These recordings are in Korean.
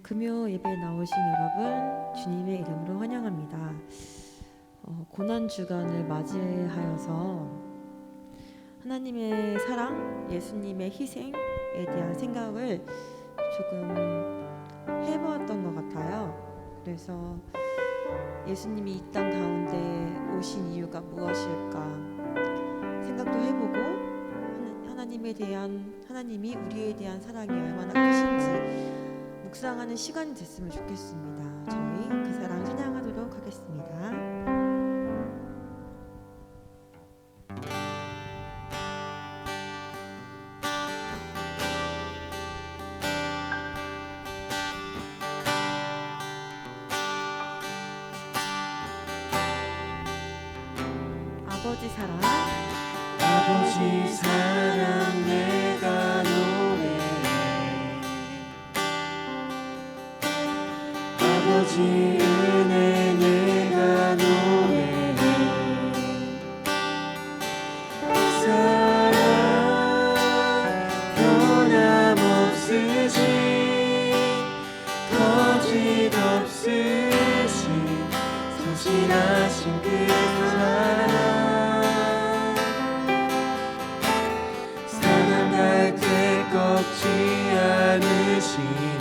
금요 예배에 나오신 여러분 주님의 이름으로 환영합니다. 고난 주간을 맞이하여서 하나님의 사랑, 예수님의 희생에 대한 생각을 조금 해보았던 것 같아요. 그래서 예수님이 이 땅 가운데 오신 이유가 무엇일까 생각도 해보고 하나님이 우리에 대한 사랑이 얼마나 크신지 묵상하는 시간이 됐으면 좋겠습니다. 저희 그 사랑 찬양하도록 하겠습니다. 아버지 사랑, 아버지 사랑 내가 노래해. 아버지 은혜 내가 노래해. 사랑 변함없으신 거짓 없으신 성실하신 그 사랑 꺾지 않으시는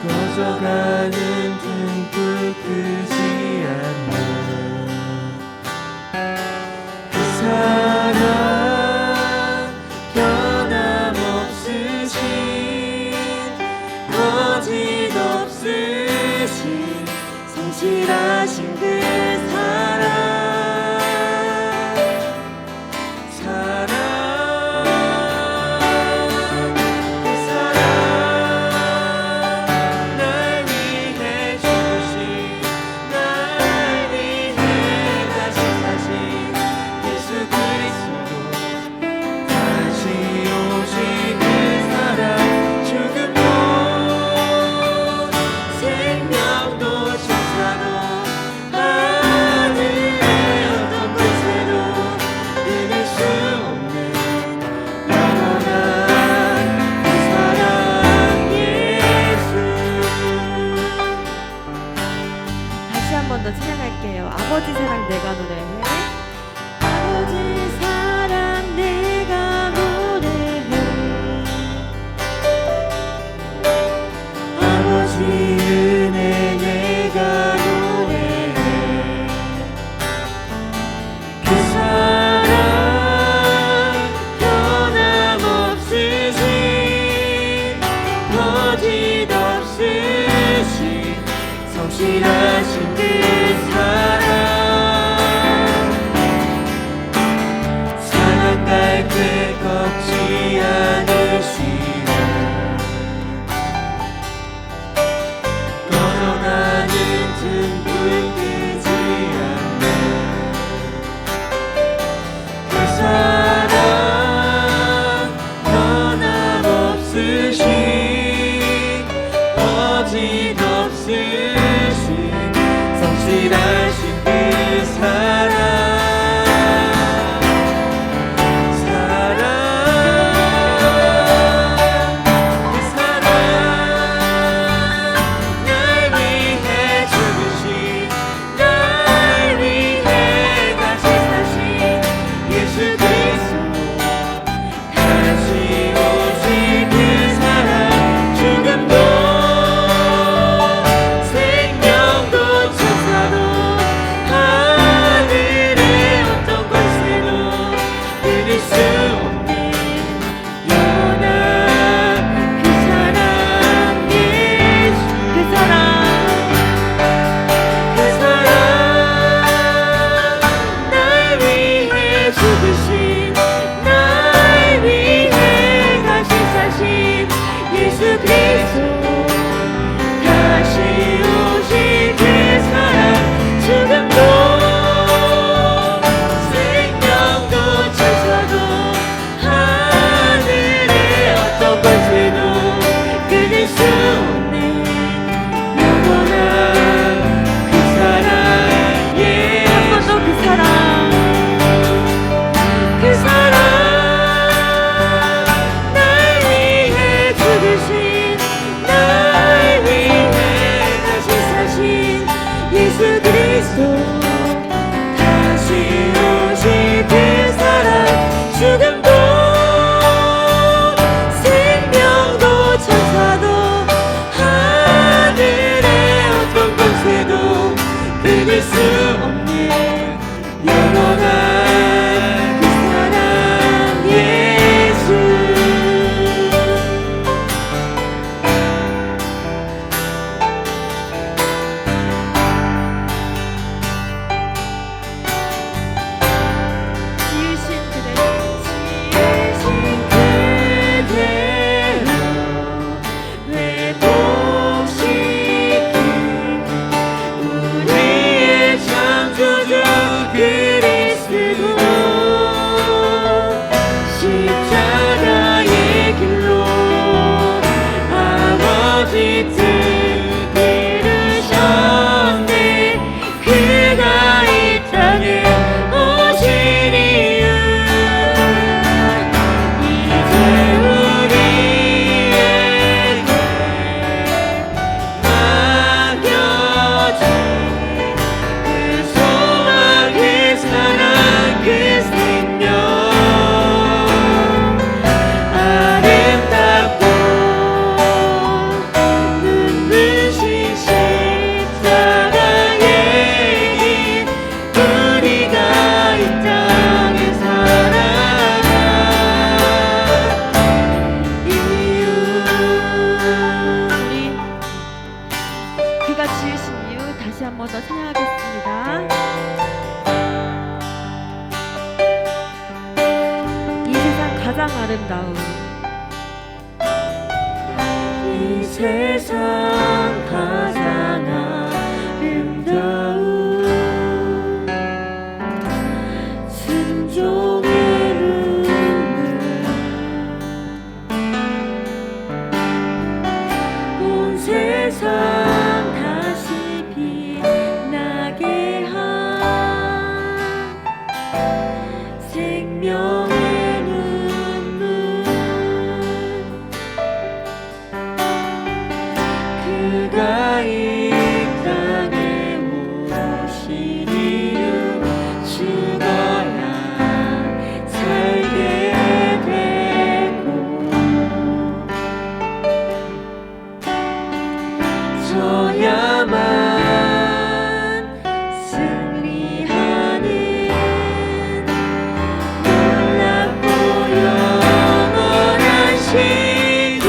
꺼져가는 등불 끄지 않는 그 사랑 변함없으신 거짓 없으신 성실하신 그 사랑 날 위해 주신 가장 아름다운 이 세상 가장 아름다운 순종의 눈물 온 세상 다시 빛나게 한 생명의 눈물 그가 이 땅에 오신 이유 죽어야 살게 되고 져야만 승리하는 놀랍고 영원한 신이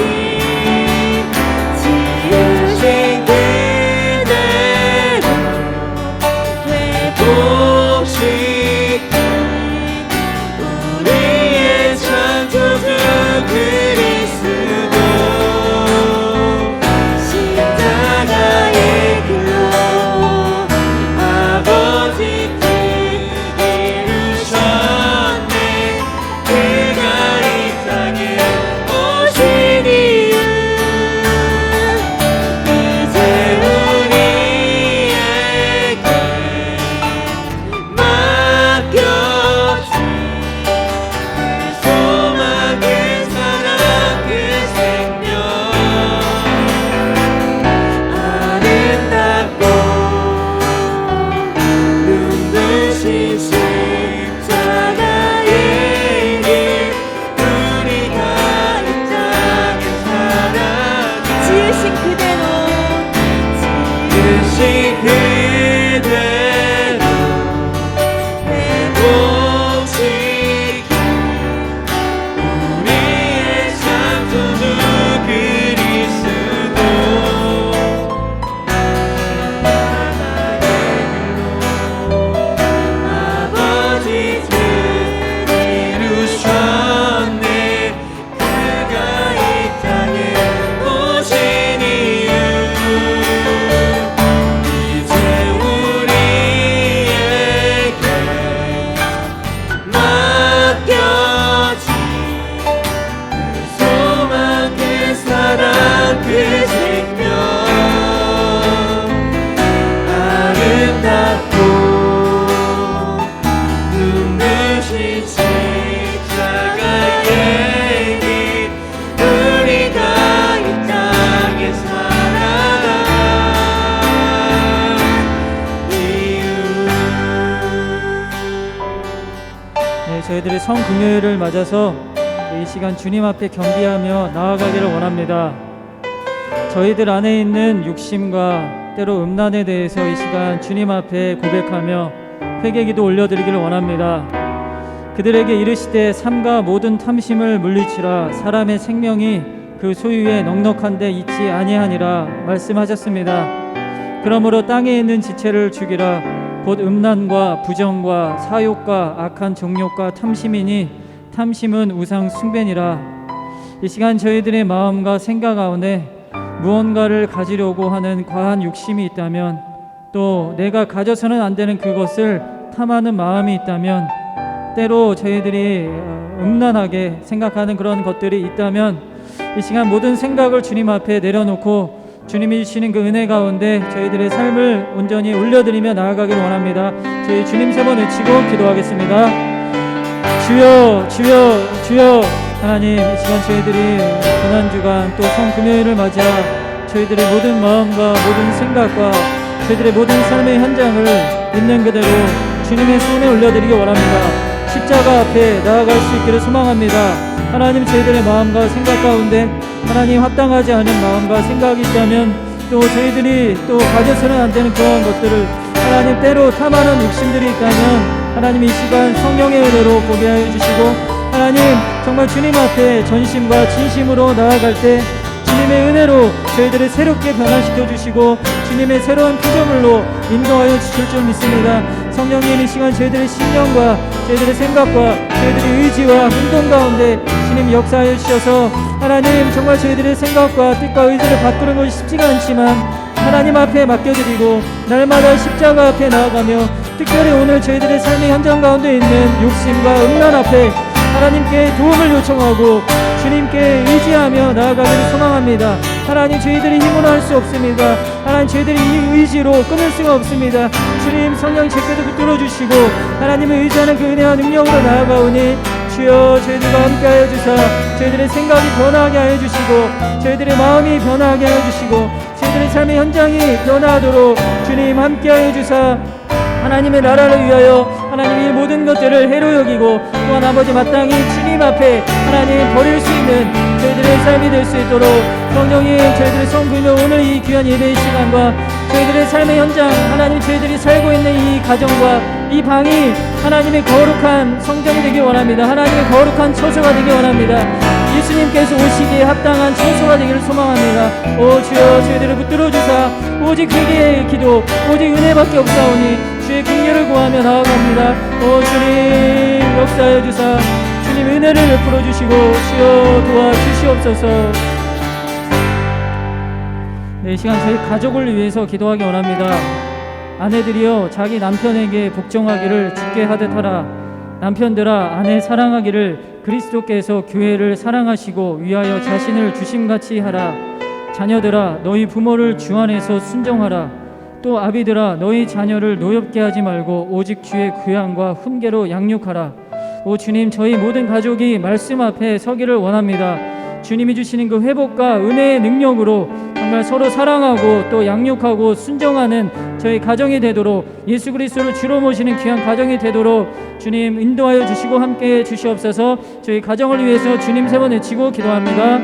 지으신 그대로 회복시킨 우리의 창조주 그리스도 십자가의 길로 아버지 뜻 이루셨네 그가 이 땅에 오신 이유 이제 우리에게 맡겨진 그 소망 그 사랑 그 생명 아름답고 눈부신 십자가의 길 우리가 이 땅에 살아가 지으신 그대로 지으신 그대로 회복시킨 우리의 창조주 그리스도 아버지 뜻 이루셨네 그가 이 땅에 오신 이유 이제 우리에게 맡겨진 그 소망 그 사랑 그 생명 아름답고 눈부신 십자가의 길 우리가 이 땅에 살아가 이유 네, 저희들이 성금요일을 맞아서 이 시간 주님 앞에 경배하며 나아가기를 원합니다. 저희들 안에 있는 육심과 때로 음란에 대해서 이 시간 주님 앞에 고백하며 회개기도 올려드리기를 원합니다. 그들에게 이르시되 삼가 모든 탐심을 물리치라 사람의 생명이 그 소유에 넉넉한데 있지 아니하니라 말씀하셨습니다. 그러므로 땅에 있는 지체를 죽이라 곧 음란과 부정과 사욕과 악한 정욕과 탐심이니 탐심은 우상 숭배니라. 이 시간 저희들의 마음과 생각 가운데 무언가를 가지려고 하는 과한 욕심이 있다면 또 내가 가져서는 안 되는 그것을 탐하는 마음이 있다면 때로 저희들이 음란하게 생각하는 그런 것들이 있다면 이 시간 모든 생각을 주님 앞에 내려놓고 주님이 주시는 그 은혜 가운데 저희들의 삶을 온전히 올려드리며 나아가기를 원합니다. 저희 주님 세 번 외치고 기도하겠습니다. 주여 주여 주여. 하나님, 이 시간 저희들이 고난주간 또 성금요일을 맞아 저희들의 모든 마음과 모든 생각과 저희들의 모든 삶의 현장을 있는 그대로 주님의 손에 올려드리기 원합니다. 십자가 앞에 나아갈 수 있기를 소망합니다. 하나님, 저희들의 마음과 생각 가운데 하나님 합당하지 않은 마음과 생각이 있다면 또 저희들이 또 가져서는 안 되는 그런 것들을 하나님 때로 탐하는 욕심들이 있다면 하나님 이 시간 성령의 은혜로 고백하여 주시고 하나님 정말 주님 앞에 전심과 진심으로 나아갈 때 주님의 은혜로 저희들을 새롭게 변화시켜 주시고 주님의 새로운 피조물로 인도하여 주실 줄 믿습니다. 성령님 이 시간 저희들의 심령과 저희들의 생각과 저희들의 의지와 행동 가운데 주님 역사하여 주셔서 하나님 정말 저희들의 생각과 뜻과 의지를 바꾸는 것이 쉽지가 않지만 하나님 앞에 맡겨드리고 날마다 십자가 앞에 나아가며 특별히 오늘 저희들의 삶의 현장 가운데 있는 욕심과 음란 앞에 하나님께 도움을 요청하고 주님께 의지하며 나아가기를 소망합니다. 하나님 저희들이 힘으로 할 수 없습니다. 하나님 저희들이 이 의지로 끊을 수가 없습니다. 주님 성령 제게도 붙들어 주시고 하나님을 의지하는 그 은혜와 능력으로 나아가오니 주여 저희들과 함께하여 주사 저희들의 생각이 변화하게 하여 주시고 저희들의 마음이 변화하게 하여 주시고 저희들의 삶의 현장이 변화하도록 주님 함께하여 주사 하나님의 나라를 위하여 하나님이 모든 것들을 해로 여기고 또한 아버지 마땅히 주님 앞에 하나님 버릴 수 있는 저희들의 삶이 될 수 있도록 성령님 저희들의 성금요 오늘 이 귀한 예배의 시간과 저희들의 삶의 현장 하나님 저희들이 살고 있는 이 가정과 이 방이 하나님의 거룩한 성전이 되길 원합니다. 하나님의 거룩한 처소가 되길 원합니다. 예수님께서 오시기에 합당한 처소가 되기를 소망합니다. 오 주여 저희들을 붙들어 주사 오직 회개의 기도 오직 은혜밖에 없사오니 주의 긍휼을 구하며 나아갑니다. 오 주님 역사하여 주사 주님 은혜를 베풀어 주시고 주여 도와주시옵소서. 네, 이 시간 저희 가족을 위해서 기도하기 원합니다. 아내들이여 자기 남편에게 복종하기를 주께 하듯 하라. 남편들아 아내 사랑하기를 그리스도께서 교회를 사랑하시고 위하여 자신을 주심같이 하라. 자녀들아 너희 부모를 주 안에서 순종하라. 또 아비들아 너희 자녀를 노엽게 하지 말고 오직 주의 교양과 훈계로 양육하라. 오 주님 저희 모든 가족이 말씀 앞에 서기를 원합니다. 주님이 주시는 그 회복과 은혜의 능력으로 정말 서로 사랑하고 또 양육하고 순종하는 저희 가정이 되도록 예수 그리스도를 주로 모시는 귀한 가정이 되도록 주님 인도하여 주시고 함께해 주시옵소서. 저희 가정을 위해서 주님 세 번 외치고 기도합니다.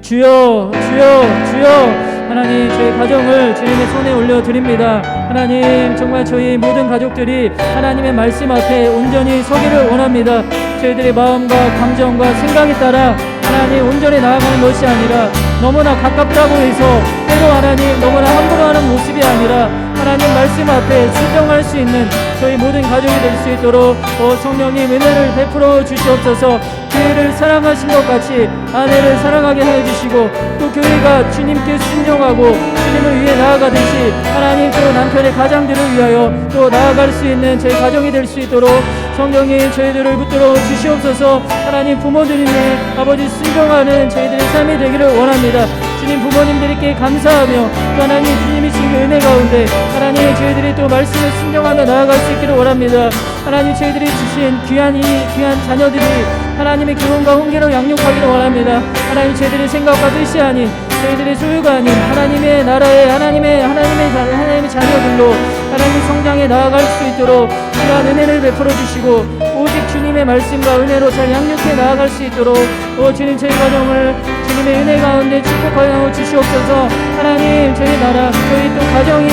주여 주여 주여. 하나님 저희 가정을 주님의 손에 올려드립니다. 하나님 정말 저희 모든 가족들이 하나님의 말씀 앞에 온전히 서기를 원합니다. 저희들의 마음과 감정과 생각에 따라 하나님 온전히 나아가는 것이 아니라 너무나 가깝다고 해서 때로 하나님 너무나 함부로 하는 모습이 아니라 하나님 말씀 앞에 순종할 수 있는 저희 모든 가족이 될 수 있도록 성령님 은혜를 베풀어 주시옵소서. 교회를 사랑하신 것 같이 아내를 사랑하게 하여 주시고 또 교회가 주님께 순종하고 주님을 위해 나아가듯이 하나님 또 남편의 가장들을 위하여 또 나아갈 수 있는 저희 가정이 될 수 있도록 성령님 저희들을 붙들어 주시옵소서. 하나님 부모님의 아버지 순종하는 저희들의 삶이 되기를 원합니다. 주님 부모님들께 감사하며 또 하나님 주님이 주신 그 은혜 가운데 하나님 저희들이 또 말씀을 순종하며 나아갈 수 있기를 원합니다. 하나님 저희들이 주신 귀한 자녀들이 하나님의 교훈과 훈계로 양육하기를 원합니다. 하나님 저희들의 생각과 뜻이 아닌 저희들의 소유가 아닌 하나님의 나라의 하나님의 자녀들로 하나님 성장에 나아갈 수 있도록 귀한 은혜를 베풀어 주시고 오직 주님의 말씀과 은혜로 잘 양육해 나아갈 수 있도록 주님 저희 가정을 주님의 은혜 가운데 축복하여 주시옵소서. 하나님 저희 나라 저희 또 가정이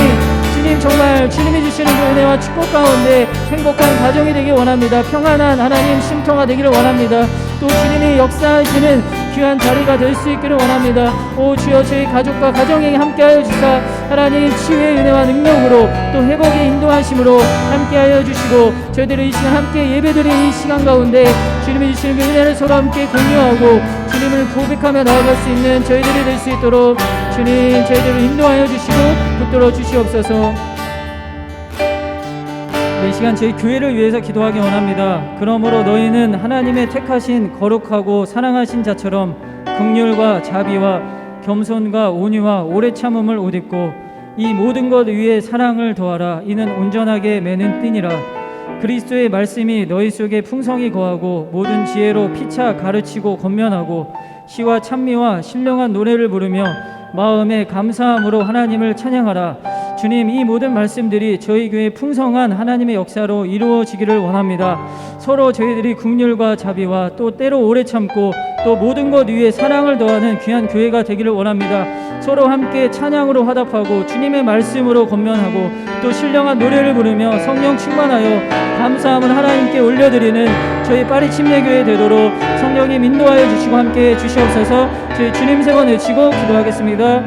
주님 정말 주님이 주시는 그 은혜와 축복 가운데 행복한 가정이 되길 원합니다. 평안한 하나님 심통화 되기를 원합니다. 또 주님이 역사하시는 귀한 자리가 될 수 있기를 원합니다. 오 주여 저희 가족과 가정에 함께하여 주사 하나님 치유의 은혜와 능력으로 또 회복의 인도하심으로 함께하여 주시고 저희들이 이 시간 함께 예배드리는 이 시간 가운데 주님이 주시는 그 은혜를 서로 함께 공유하고 주님을 고백하며 나아갈 수 있는 저희들이 될 수 있도록 주님 저희들을 인도하여 주시고 붙들어 주시옵소서. 이 시간 저희 교회를 위해서 기도하기 원합니다. 그러므로 너희는 하나님의 택하신 거룩하고 사랑하신 자처럼 긍휼과 자비와 겸손과 온유와 오래 참음을 옷 입고 이 모든 것 위에 사랑을 더하라. 이는 온전하게 매는 띠니라. 그리스도의 말씀이 너희 속에 풍성히 거하고 모든 지혜로 피차 가르치고 권면하고 시와 찬미와 신령한 노래를 부르며 마음에 감사함으로 하나님을 찬양하라. 주님 이 모든 말씀들이 저희 교회 풍성한 하나님의 역사로 이루어지기를 원합니다. 서로 저희들이 긍휼과 자비와 또 때로 오래 참고 또 모든 것 위에 사랑을 더하는 귀한 교회가 되기를 원합니다. 서로 함께 찬양으로 화답하고 주님의 말씀으로 권면하고 또 신령한 노래를 부르며 성령 충만하여 감사함을 하나님께 올려드리는 저희 파리 침례교회 되도록 성령님 인도하여 주시고 함께 주시옵소서. 저희 주님 세 번 외치고 기도하겠습니다.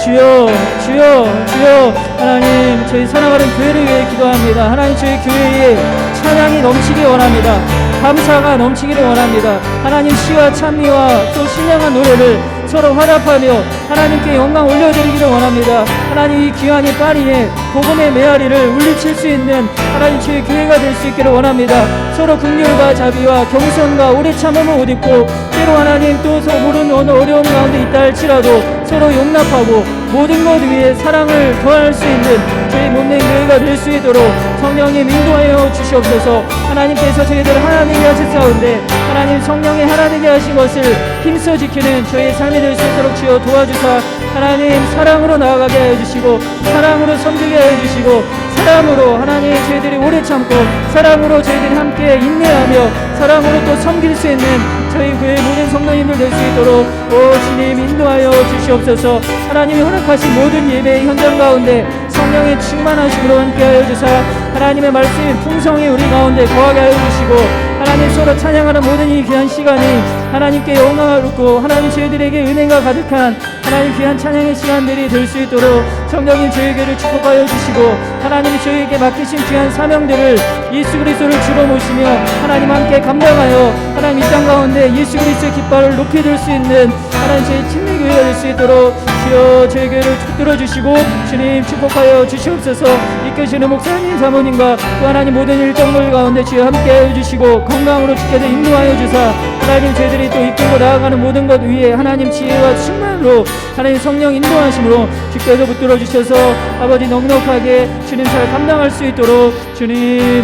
주여 주여 주여. 하나님 저희 살아가는 교회를 위해 기도합니다. 하나님 저희 교회에 찬양이 넘치기 원합니다. 감사가 넘치기를 원합니다. 하나님 시와 찬미와 또 신령한 노래를 서로 화답하며 하나님께 영광 올려드리기를 원합니다. 하나님 이 귀한 이 파리에 복음의 메아리를 울리칠 수 있는 하나님 저희 교회가 될 수 있기를 원합니다. 서로 긍휼과 자비와 경선과 오래 참음을 옷 입고 때로 하나님 또 모르는 어느 어려움 가운데 있다 할지라도 서로 용납하고 모든 것 위에 사랑을 더할 수 있는 저희 몸된 교회가 될 수 있도록 성령님 인도하여 주시옵소서. 하나님께서 저희들을 하나님이 하셨사온데 하나님 성령이 하나님이 하신 것을 힘써 지키는 저희의 삶이 될 수 있도록 주여 도와주사 하나님 사랑으로 나아가게 하여 주시고 사랑으로 섬기게 하여 주시고 사랑으로 하나님 저희들이 오래 참고 사랑으로 저희들이 함께 인내하며 사랑으로 또 섬길 수 있는 저희 교회 모든 성도님들 될 수 있도록 오 주님 인도하여 주시옵소서. 하나님이 허락하신 모든 예배의 현장 가운데 성령의 충만하심으로 함께하여 주사 하나님의 말씀이 풍성히 우리 가운데 거하게 하여 주시고 하나님 서로 찬양하는 모든 이 귀한 시간이 하나님께 영광을 얻고 하나님 저희들에게 은혜가 가득한 하나님 귀한 찬양의 시간들이 될 수 있도록 성령님 저희에게를 축복하여 주시고 하나님이 저희에게 맡기신 귀한 사명들을 예수 그리스도를 주로 모시며 하나님 함께 감당하여 하나님 이 땅 가운데 예수 그리스도의 깃발을 높이 들 수 있는 하나님 저희 침례교회가 될 수 있도록 주여 저희 교회를 붙들어 주시고 주님 축복하여 주시옵소서. 이끄시는 목사님 사모님과 또 하나님 모든 일정들 가운데 주여 함께하여 주시고 건강으로 지켜서 인도하여 주사 하나님 저희들이 또 이끌고 나아가는 모든 것 위에 하나님 지혜와 충만으로 하나님 성령 인도하심으로 주께서 붙들어 주셔서 아버지 넉넉하게 주님 잘 감당할 수 있도록 주님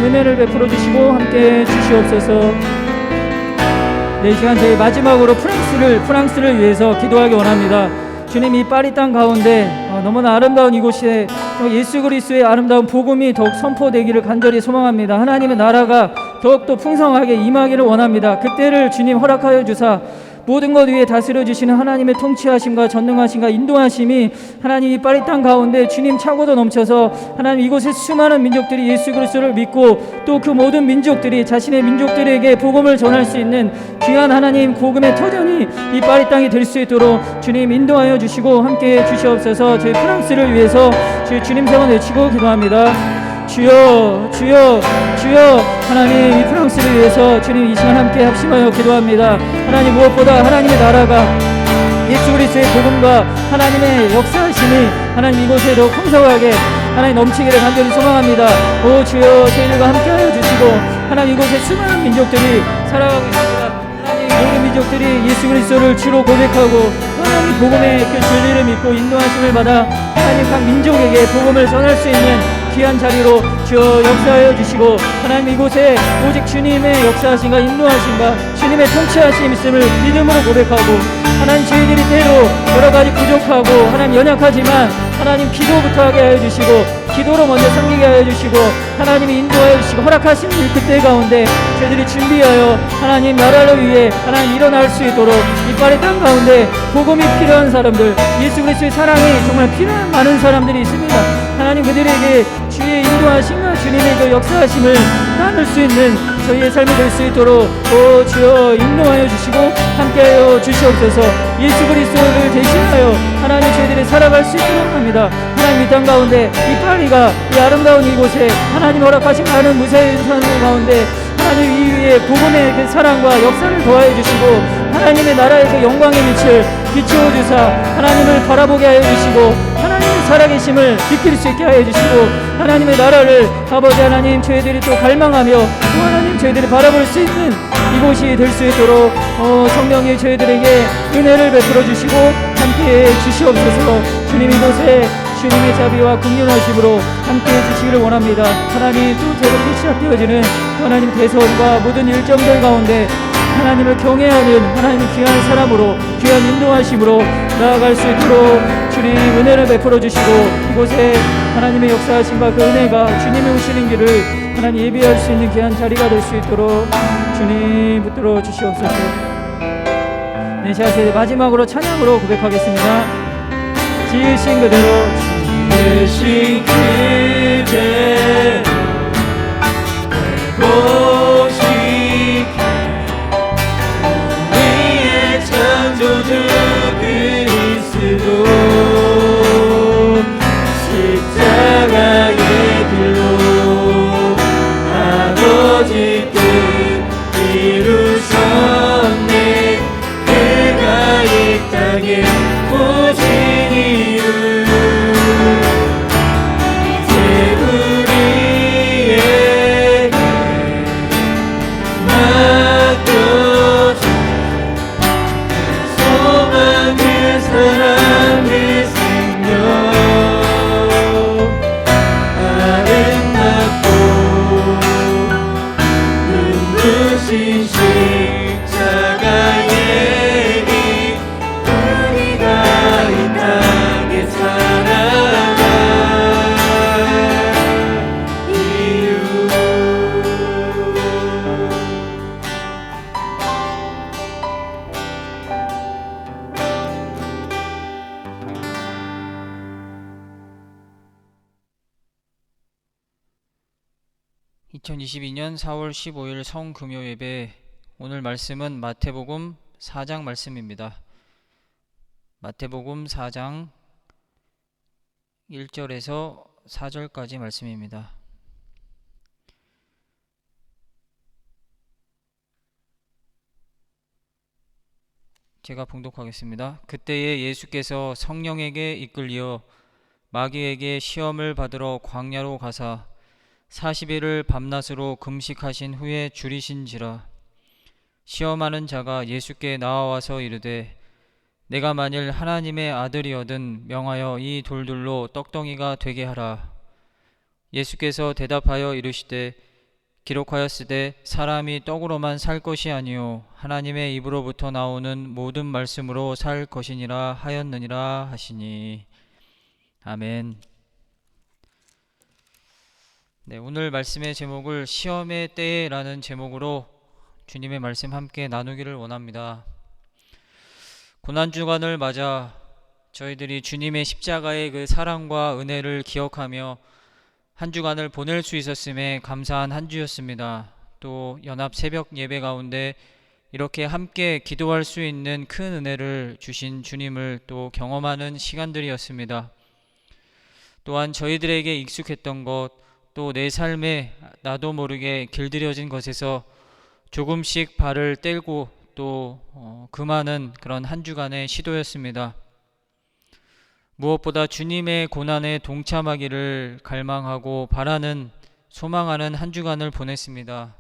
은혜를 베풀어 주시고 함께 주시옵소서. 네, 이 시간 저희 마지막으로 프랑스를 위해서 기도하기 원합니다. 주님 이 파리 땅 가운데 너무나 아름다운 이곳에 예수 그리스도의 아름다운 복음이 더욱 선포되기를 간절히 소망합니다. 하나님의 나라가 더욱더 풍성하게 임하기를 원합니다. 그때를 주님 허락하여 주사 모든 것 위에 다스려 주시는 하나님의 통치하심과 전능하심과 인도하심이 하나님 이 파리 땅 가운데 주님 차고도 넘쳐서 하나님 이곳에 수많은 민족들이 예수 그리스도를 믿고 또 그 모든 민족들이 자신의 민족들에게 복음을 전할 수 있는 귀한 하나님 복음의 터전이 이 파리 땅이 될 수 있도록 주님 인도하여 주시고 함께 주시옵소서. 저희 프랑스를 위해서 주님 성을 외치고 기도합니다. 주여 주여 주여. 하나님 이 프랑스를 위해서 주님 이 시간 함께 합심하여 기도합니다. 하나님 무엇보다 하나님의 나라가 예수 그리스도의 복음과 하나님의 역사하심이 하나님 이곳에 더 풍성하게 하나님 넘치기를 간절히 소망합니다. 오 주여 저희들과 함께하여 주시고 하나님 이곳에 수많은 민족들이 살아가고 있습니다. 하나님 모든 민족들이 예수 그리스도를 주로 고백하고 하나님 복음의 그 진리를 믿고 인도하심을 받아 하나님 각 민족에게 복음을 전할 수 있는 귀한 자리로 주여 역사하여 주시고 하나님 이곳에 오직 주님의 역사하심과 인도하심과 주님의 통치하심 있음을 믿음으로 고백하고 하나님 저희들이 때로 여러가지 부족하고 하나님 연약하지만 하나님 기도부터 하게 하여 주시고 기도로 먼저 섬기게 하여 주시고 하나님이 인도하여 주시고 허락하신 일 그때 가운데 저희들이 준비하여 하나님 나라를 위해 하나님 일어날 수 있도록 이 파리 땅 가운데 복음이 필요한 사람들 예수 그리스도의 사랑이 정말 필요한 많은 사람들이 있습니다. 하나님 그들에게 주의 인도하심과 주님의 그 역사하심을 나눌 수 있는 저희의 삶이 될 수 있도록 오 주여 인도하여 주시고 함께하여 주시옵소서. 예수 그리스도를 대신하여 하나님 저희들이 살아갈 수 있도록 합니다. 하나님 이 땅 가운데 이 파리가 이 아름다운 이곳에 하나님 허락하신 많은 무사의 산 가운데 하나님 이 위에 복음의 그 사랑과 역사를 더하여 주시고 하나님의 나라의 그 영광의 빛을 비추어 주사 하나님을 바라보게 하여 주시고 하나님의 살아계심을 느낄 수 있게 하여 주시고 하나님의 나라를 아버지 하나님 저희들이 또 갈망하며 또 하나님 저희들이 바라볼 수 있는 이곳이 될 수 있도록 성령이 저희들에게 은혜를 베풀어 주시고 함께해 주시옵소서. 주님 이곳에 주님의 자비와 긍휼하심으로 함께해 주시기를 원합니다. 하나님 또 새롭게 시작되어지는 하나님 대선과 모든 일정들 가운데 하나님을 경외하는 하나님의 귀한 사람으로 귀한 인도하심으로 나아갈 수 있도록 주님 은혜를 베풀어 주시고 이곳에 하나님의 역사하심과 그 은혜가 주님이 오시는 길을 하나님 예비할 수 있는 귀한 자리가 될 수 있도록 주님 붙들어 주시옵소서. 네, 제가 마지막으로 찬양으로 고백하겠습니다. 지으신 그대로 지으신 그대로 고시게 우리의 창조주 그리스도 2022년 4월 15일 성금요 예배, 오늘 말씀은 마태복음 4장 말씀입니다. 마태복음 4장 1절에서 4절까지 말씀입니다. 제가 봉독하겠습니다. 그때에 예수께서 성령에게 이끌려 마귀에게 시험을 받으러 광야로 가사 40일을 밤낮으로 금식하신 후에 줄이신지라. 시험하는 자가 예수께 나와와서 이르되 내가 만일 하나님의 아들이거든 명하여 이 돌들로 떡덩이가 되게 하라. 예수께서 대답하여 이르시되 기록하였으되 사람이 떡으로만 살 것이 아니요 하나님의 입으로부터 나오는 모든 말씀으로 살 것이니라 하였느니라 하시니. 아멘. 네, 오늘 말씀의 제목을 시험의 때라는 제목으로 주님의 말씀 함께 나누기를 원합니다. 고난주간을 맞아 저희들이 주님의 십자가의 그 사랑과 은혜를 기억하며 한 주간을 보낼 수 있었음에 감사한 한 주였습니다. 또 연합 새벽 예배 가운데 이렇게 함께 기도할 수 있는 큰 은혜를 주신 주님을 또 경험하는 시간들이었습니다. 또한 저희들에게 익숙했던 것, 또 내 삶에 나도 모르게 길들여진 것에서 조금씩 발을 떼고 또 금하는 그런 한 주간의 시도였습니다. 무엇보다 주님의 고난에 동참하기를 갈망하고 바라는, 소망하는 한 주간을 보냈습니다.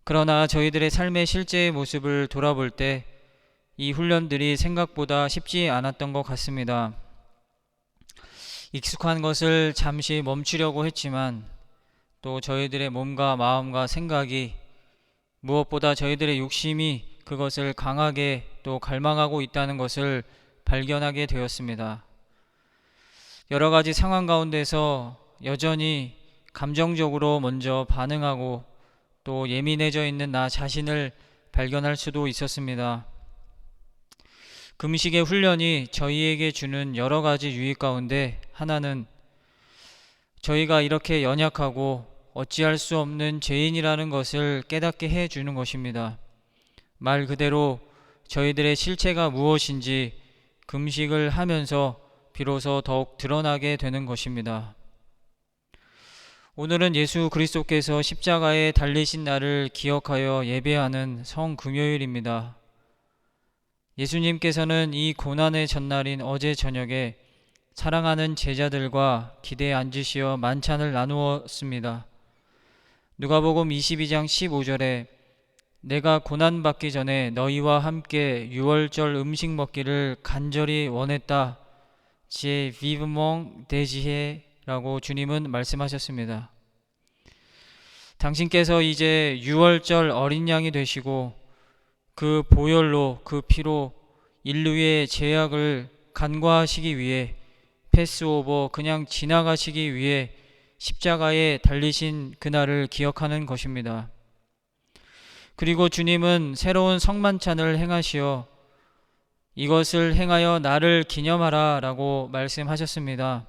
그러나 저희들의 삶의 실제의 모습을 돌아볼 때 이 훈련들이 생각보다 쉽지 않았던 것 같습니다. 익숙한 것을 잠시 멈추려고 했지만 또 저희들의 몸과 마음과 생각이, 무엇보다 저희들의 욕심이 그것을 강하게 또 갈망하고 있다는 것을 발견하게 되었습니다. 여러 가지 상황 가운데서 여전히 감정적으로 먼저 반응하고 또 예민해져 있는 나 자신을 발견할 수도 있었습니다. 금식의 훈련이 저희에게 주는 여러 가지 유익 가운데 하나는 저희가 이렇게 연약하고 어찌할 수 없는 죄인이라는 것을 깨닫게 해주는 것입니다. 말 그대로 저희들의 실체가 무엇인지 금식을 하면서 비로소 더욱 드러나게 되는 것입니다. 오늘은 예수 그리스도께서 십자가에 달리신 날을 기억하여 예배하는 성금요일입니다. 예수님께서는 이 고난의 전날인 어제 저녁에 사랑하는 제자들과 기대에 앉으시어 만찬을 나누었습니다. 누가복음 22장 15절에 내가 고난받기 전에 너희와 함께 유월절 음식 먹기를 간절히 원했다. 제 vivement désiré 라고 주님은 말씀하셨습니다. 당신께서 이제 유월절 어린 양이 되시고 그 보혈로, 그 피로 인류의 죄악을 간과하시기 위해, 패스오버, 그냥 지나가시기 위해 십자가에 달리신 그날을 기억하는 것입니다. 그리고 주님은 새로운 성만찬을 행하시어 이것을 행하여 나를 기념하라 라고 말씀하셨습니다.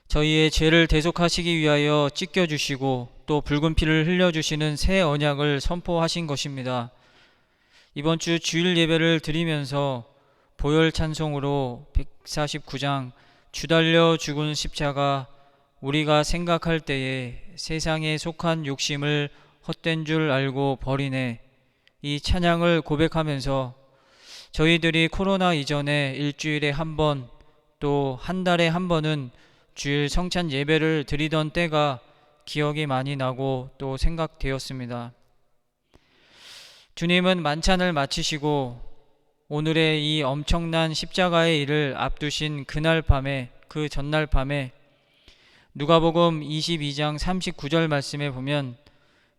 저희의 죄를 대속하시기 위하여 찢겨주시고 또 붉은 피를 흘려주시는 새 언약을 선포하신 것입니다. 이번 주 주일 예배를 드리면서 보혈 찬송으로 149장 주달려 죽은 십자가, 우리가 생각할 때에 세상에 속한 욕심을 헛된 줄 알고 버리네, 이 찬양을 고백하면서 저희들이 코로나 이전에 일주일에 한 번, 또 한 달에 한 번은 주일 성찬 예배를 드리던 때가 기억이 많이 나고 또 생각되었습니다. 주님은 만찬을 마치시고 오늘의 이 엄청난 십자가의 일을 앞두신 그날 밤에, 그 전날 밤에 누가복음 22장 39절 말씀에 보면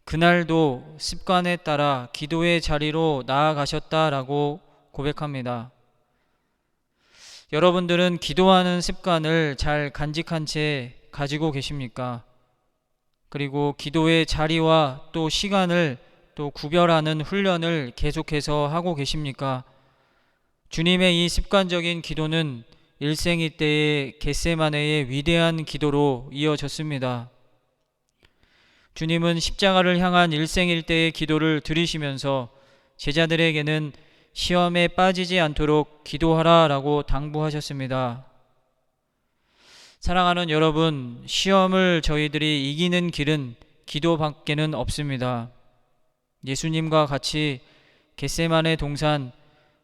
그날도 습관에 따라 기도의 자리로 나아가셨다라고 고백합니다. 여러분들은 기도하는 습관을 잘 간직한 채 가지고 계십니까? 그리고 기도의 자리와 또 시간을 또 구별하는 훈련을 계속해서 하고 계십니까? 주님의 이 습관적인 기도는 일생이 때의 겟세마네의 위대한 기도로 이어졌습니다. 주님은 십자가를 향한 일생일대의 기도를 들으시면서 제자들에게는 시험에 빠지지 않도록 기도하라 라고 당부하셨습니다. 사랑하는 여러분, 시험을 저희들이 이기는 길은 기도밖에는 없습니다. 예수님과 같이 겟세마네 동산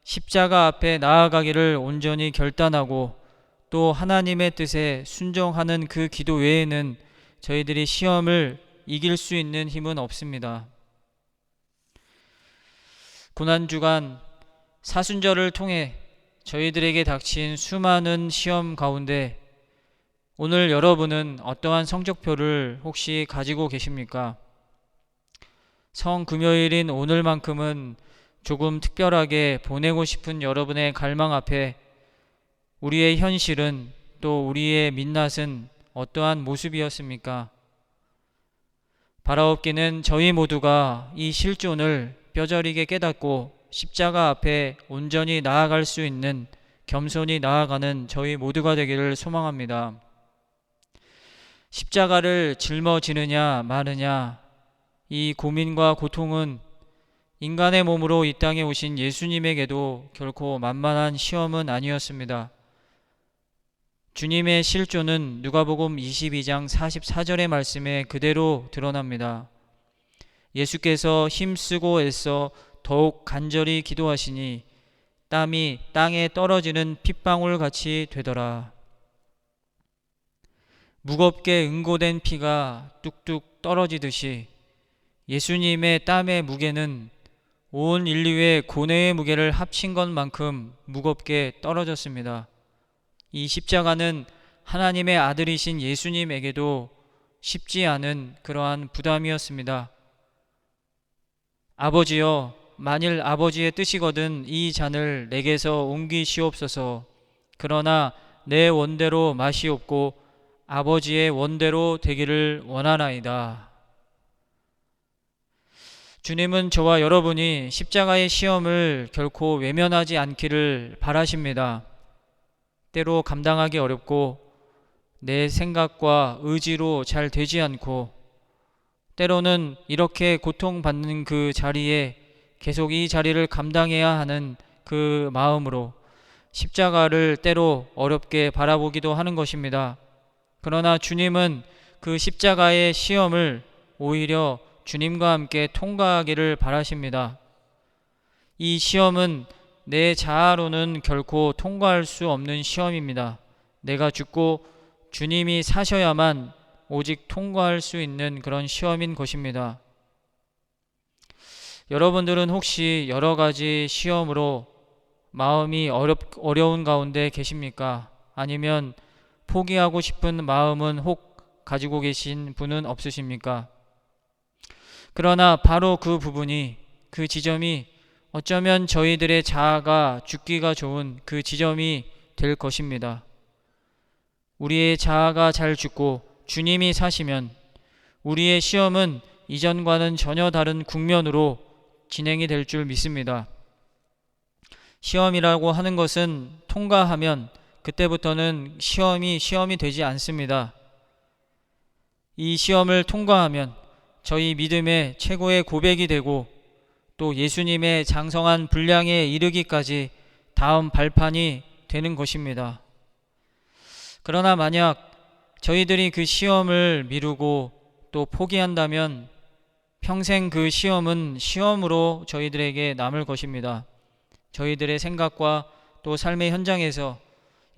십자가 앞에 나아가기를 온전히 결단하고 또 하나님의 뜻에 순종하는 그 기도 외에는 저희들이 시험을 이길 수 있는 힘은 없습니다. 고난주간 사순절을 통해 저희들에게 닥친 수많은 시험 가운데 오늘 여러분은 어떠한 성적표를 혹시 가지고 계십니까? 성금요일인 오늘만큼은 조금 특별하게 보내고 싶은 여러분의 갈망 앞에 우리의 현실은 또 우리의 민낯은 어떠한 모습이었습니까? 바라옵기는 저희 모두가 이 실존을 뼈저리게 깨닫고 십자가 앞에 온전히 나아갈 수 있는 겸손히 나아가는 저희 모두가 되기를 소망합니다. 십자가를 짊어지느냐 마느냐, 이 고민과 고통은 인간의 몸으로 이 땅에 오신 예수님에게도 결코 만만한 시험은 아니었습니다. 주님의 실존은 누가복음 22장 44절의 말씀에 그대로 드러납니다. 예수께서 힘쓰고 애써 더욱 간절히 기도하시니 땀이 땅에 떨어지는 핏방울 같이 되더라. 무겁게 응고된 피가 뚝뚝 떨어지듯이 예수님의 땀의 무게는 온 인류의 고뇌의 무게를 합친 것만큼 무겁게 떨어졌습니다. 이 십자가는 하나님의 아들이신 예수님에게도 쉽지 않은 그러한 부담이었습니다. 아버지여, 만일 아버지의 뜻이거든 이 잔을 내게서 옮기시옵소서. 그러나 내 원대로 마시옵고 아버지의 원대로 되기를 원하나이다. 주님은 저와 여러분이 십자가의 시험을 결코 외면하지 않기를 바라십니다. 때로 감당하기 어렵고 내 생각과 의지로 잘 되지 않고 때로는 이렇게 고통받는 그 자리에 계속 이 자리를 감당해야 하는 그 마음으로 십자가를 때로 어렵게 바라보기도 하는 것입니다. 그러나 주님은 그 십자가의 시험을 오히려 주님과 함께 통과하기를 바라십니다. 이 시험은 내 자아로는 결코 통과할 수 없는 시험입니다. 내가 죽고 주님이 사셔야만 오직 통과할 수 있는 그런 시험인 것입니다. 여러분들은 혹시 여러 가지 시험으로 마음이 어려운 가운데 계십니까? 아니면 포기하고 싶은 마음은 혹 가지고 계신 분은 없으십니까? 그러나 바로 그 부분이, 그 지점이 어쩌면 저희들의 자아가 죽기가 좋은 그 지점이 될 것입니다. 우리의 자아가 잘 죽고 주님이 사시면 우리의 시험은 이전과는 전혀 다른 국면으로 진행이 될 줄 믿습니다. 시험이라고 하는 것은 통과하면 그때부터는 시험이 되지 않습니다. 이 시험을 통과하면 저희 믿음의 최고의 고백이 되고 또 예수님의 장성한 분량에 이르기까지 다음 발판이 되는 것입니다. 그러나 만약 저희들이 그 시험을 미루고 또 포기한다면 평생 그 시험은 시험으로 저희들에게 남을 것입니다. 저희들의 생각과 또 삶의 현장에서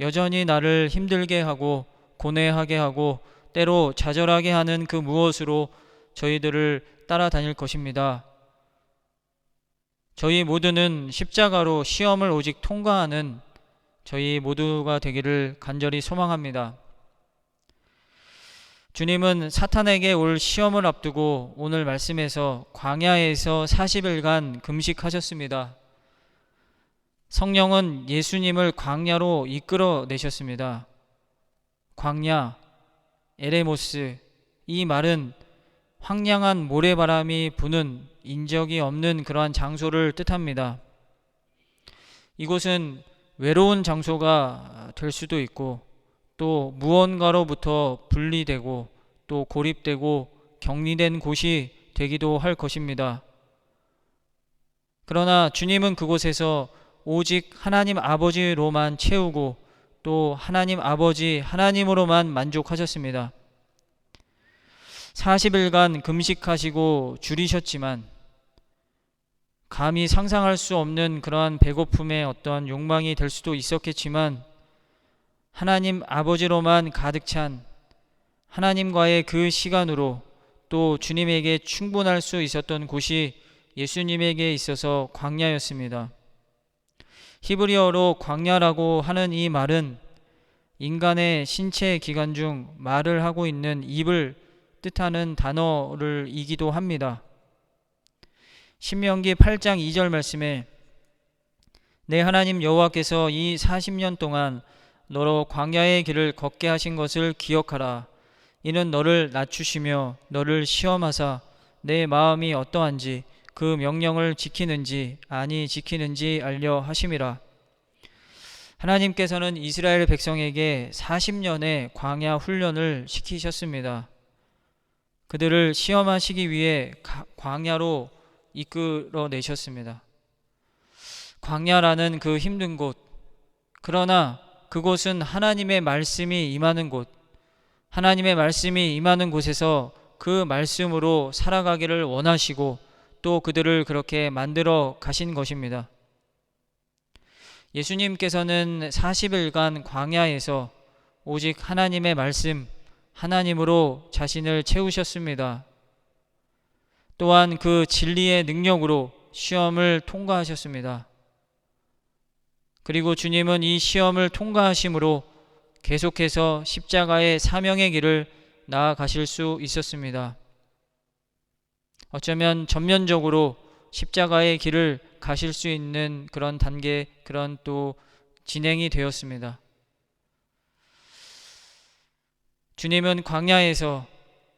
여전히 나를 힘들게 하고 고뇌하게 하고 때로 좌절하게 하는 그 무엇으로 저희들을 따라다닐 것입니다. 저희 모두는 십자가로 시험을 오직 통과하는 저희 모두가 되기를 간절히 소망합니다. 주님은 사탄에게 올 시험을 앞두고 오늘 말씀에서 광야에서 40일간 금식하셨습니다. 성령은 예수님을 광야로 이끌어 내셨습니다. 광야, 에레모스, 이 말은 황량한 모래바람이 부는 인적이 없는 그러한 장소를 뜻합니다. 이곳은 외로운 장소가 될 수도 있고 또 무언가로부터 분리되고 또 고립되고 격리된 곳이 되기도 할 것입니다. 그러나 주님은 그곳에서 오직 하나님 아버지로만 채우고 또 하나님 아버지 하나님으로만 만족하셨습니다. 40일간 금식하시고 줄이셨지만 감히 상상할 수 없는 그러한 배고픔의 어떤 욕망이 될 수도 있었겠지만 하나님 아버지로만 가득 찬 하나님과의 그 시간으로 또 주님에게 충분할 수 있었던 곳이 예수님에게 있어서 광야였습니다. 히브리어로 광야라고 하는 이 말은 인간의 신체 기관 중 말을 하고 있는 입을 뜻하는 단어를 이기도 합니다. 신명기 8장 2절 말씀에 내 하나님 여호와께서 이 40년 동안 너로 광야의 길을 걷게 하신 것을 기억하라. 이는 너를 낮추시며 너를 시험하사 내 마음이 어떠한지 그 명령을 지키는지 아니 지키는지 알려 하심이라. 하나님께서는 이스라엘 백성에게 40년의 광야 훈련을 시키셨습니다. 그들을 시험하시기 위해 광야로 이끌어내셨습니다. 광야라는 그 힘든 곳, 그러나 그곳은 하나님의 말씀이 임하는 곳, 하나님의 말씀이 임하는 곳에서 그 말씀으로 살아가기를 원하시고 또 그들을 그렇게 만들어 가신 것입니다. 예수님께서는 40일간 광야에서 오직 하나님의 말씀, 하나님으로 자신을 채우셨습니다. 또한 그 진리의 능력으로 시험을 통과하셨습니다. 그리고 주님은 이 시험을 통과하심으로 계속해서 십자가의 사명의 길을 나아가실 수 있었습니다. 어쩌면 전면적으로 십자가의 길을 가실 수 있는 그런 단계, 그런 또 진행이 되었습니다. 주님은 광야에서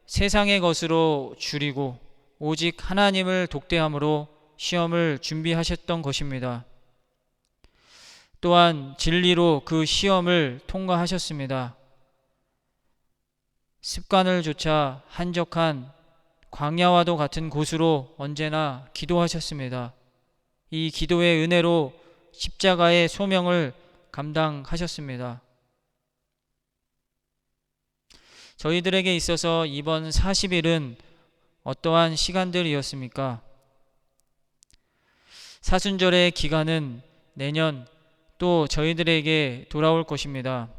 세상의 것으로 줄이고 오직 하나님을 독대함으로 시험을 준비하셨던 것입니다. 또한 진리로 그 시험을 통과하셨습니다. 습관을 조차 한적한 광야와도 같은 곳으로 언제나 기도하셨습니다. 이 기도의 은혜로 십자가의 소명을 감당하셨습니다. 저희들에게 있어서 이번 40일은 어떠한 시간들이었습니까? 사순절의 기간은 내년 또 저희들에게 돌아올 것입니다.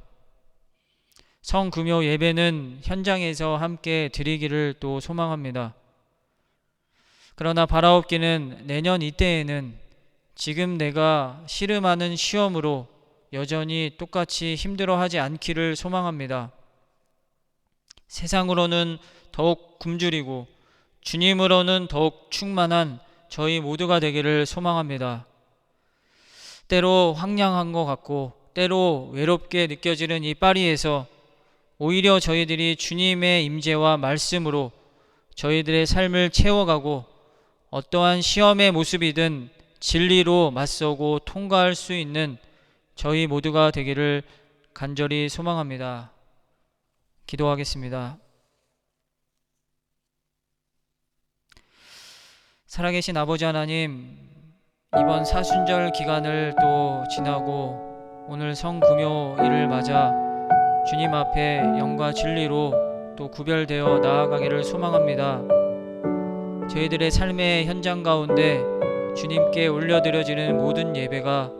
성금요 예배는 현장에서 함께 드리기를 또 소망합니다. 그러나 바라옵기는 내년 이때에는 지금 내가 씨름하는 시험으로 여전히 똑같이 힘들어하지 않기를 소망합니다. 세상으로는 더욱 굶주리고 주님으로는 더욱 충만한 저희 모두가 되기를 소망합니다. 때로 황량한 것 같고 때로 외롭게 느껴지는 이 파리에서 오히려 저희들이 주님의 임재와 말씀으로 저희들의 삶을 채워가고 어떠한 시험의 모습이든 진리로 맞서고 통과할 수 있는 저희 모두가 되기를 간절히 소망합니다. 기도하겠습니다. 살아계신 아버지 하나님, 이번 사순절 기간을 또 지나고 오늘 성금요일을 맞아 주님 앞에 영과 진리로 또 구별되어 나아가기를 소망합니다. 저희들의 삶의 현장 가운데 주님께 올려드려지는 모든 예배가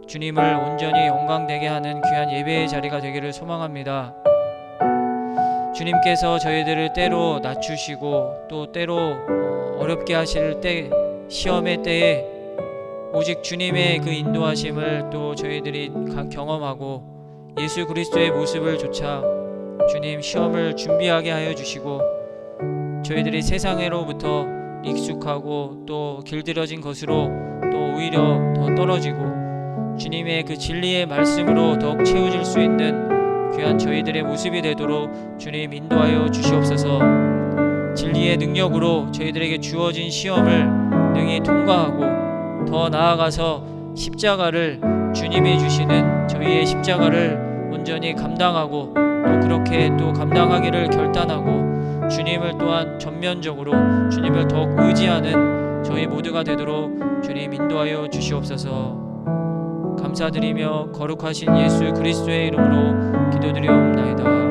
주님을 온전히 영광되게 하는 귀한 예배의 자리가 되기를 소망합니다. 주님께서 저희들을 때로 낮추시고 또 때로 어렵게 하실 때, 시험의 때에 오직 주님의 그 인도하심을 또 저희들이 경험하고 예수 그리스도의 모습을 조차 주님 시험을 준비하게 하여 주시고 저희들이 세상으로부터 익숙하고 또 길들여진 것으로 또 오히려 더 떨어지고 주님의 그 진리의 말씀으로 더욱 채워질 수 있는 귀한 저희들의 모습이 되도록 주님 인도하여 주시옵소서. 진리의 능력으로 저희들에게 주어진 시험을 능히 통과하고 더 나아가서 십자가를 주님이 주시는 저희의 십자가를 온전히 감당하고 또 그렇게 또 감당하기를 결단하고 주님을 또한 전면적으로 주님을 더욱 의지하는 저희 모두가 되도록 주님 인도하여 주시옵소서. 감사드리며 거룩하신 예수 그리스도의 이름으로 기도드리옵나이다.